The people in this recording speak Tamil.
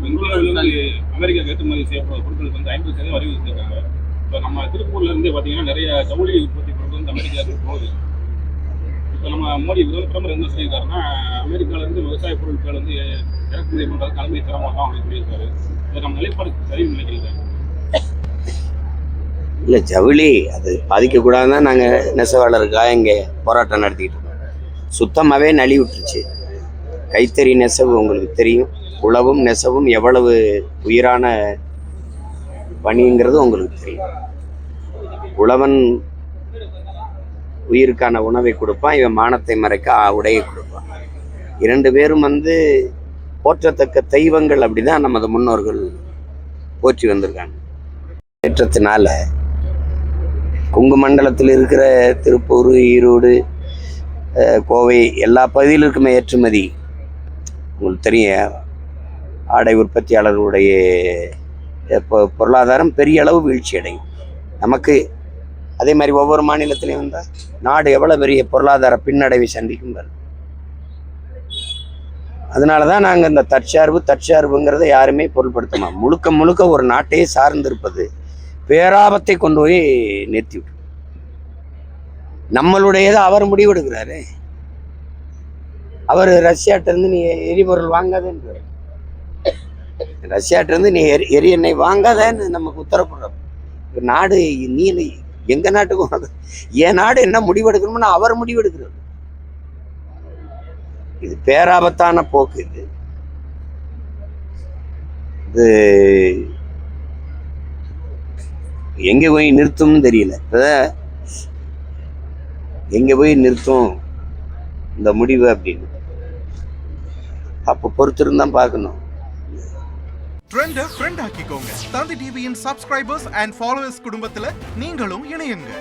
இந்தியாவில் வந்து அமெரிக்கா ஏற்றுமதி செய்யப்படுற பொருட்களுக்கு வந்து 50% வரி விதிச்சிருக்காங்க. இப்போ நம்ம திருப்பூர்ல இருந்து பார்த்தீங்கன்னா நிறைய ஜவுளி உற்பத்தி பொருட்கள் வந்து அமெரிக்காவுக்கு போகுது. இப்போ நம்ம மோடி பிரதமர் என்ன சொல்லியிருக்காருன்னா, அமெரிக்காவிலேருந்து விவசாய பொருட்கள் வந்து இறக்குமதி பண்ணுறதுக்கு அனுமதி தர மாட்டோம் அப்படின்னு சொல்லியிருக்காரு. இதை நம்ம நிலைப்பாடு சரின்னு நினைக்கிறீங்க? இல்லை, ஜவுளி அது பாதிக்கக்கூடாதுன்னு நாங்கள் நெசவாளருக்காக இங்கே போராட்டம் நடத்திக்கிட்டு இருக்கோம். சுத்தமாகவே நழுவி விட்டுருச்சு. கைத்தறி நெசவு உங்களுக்கு தெரியும், உழவும் நெசவும் எவ்வளவு உயிரான பணிங்கிறது உங்களுக்கு தெரியும். உழவன் உயிருக்கான உணவை கொடுப்பான், இவன் மானத்தை மறைக்க உடையை கொடுப்பான். 2 பேரும் வந்து போற்றத்தக்க தெய்வங்கள். அப்படிதான் நமது முன்னோர்கள் போற்றி வந்திருக்காங்க. ஏற்றத்தினால கொங்கு மண்டலத்தில் இருக்கிற திருப்பூர், ஈரோடு, கோவை எல்லா பகுதியிலும் இருக்குமே ஏற்றுமதி. உங்களுக்கு தெரியும், ஆடை உற்பத்தியாளர்களுடைய பொருளாதாரம் பெரிய அளவு வீழ்ச்சி அடையும். நமக்கு அதே மாதிரி ஒவ்வொரு மாநிலத்திலையும் வந்தால் நாடு எவ்வளோ பெரிய பொருளாதார பின்னடைவை சந்திக்கும். அதனால தான் நாங்கள் இந்த தற்சார்புங்கிறத யாருமே பொருட்படுத்தமா. முழுக்க முழுக்க ஒரு நாட்டையே சார்ந்திருப்பது பேராபத்தை கொண்டு போய் நிறுத்தி விட்டு, நம்மளுடையதை அவர் முடிவெடுக்கிறாரு. அவர் ரஷ்யாட்டிருந்து நீ எரிபொருள் வாங்காதேன்றார். ரஷ்யாட்டிருந்து நீ எரி எண்ணெய் வாங்காதேன்னு நமக்கு உத்தரப்படுறார். நாடு நீ எங்க நாட்டுக்கும் என் நாடு என்ன முடிவெடுக்கணும்னு அவர் முடிவெடுக்கிறார். இது பேராபத்தான போக்கு. இது எங்க போய் நிறுத்தும்னு தெரியல. எங்க போய் நிறுத்தும் இந்த முடிவு அப்படின்னு அப்ப பொறுத்திருந்தான் பார்க்கணும். ஃப்ரெண்ட் ஆக்கிக்கோங்க. தந்தி டிவியின் சப்ஸ்கிரைபர்ஸ் அண்ட் ஃபாலோவர்ஸ் குடும்பத்துல நீங்களும் இணையுங்க.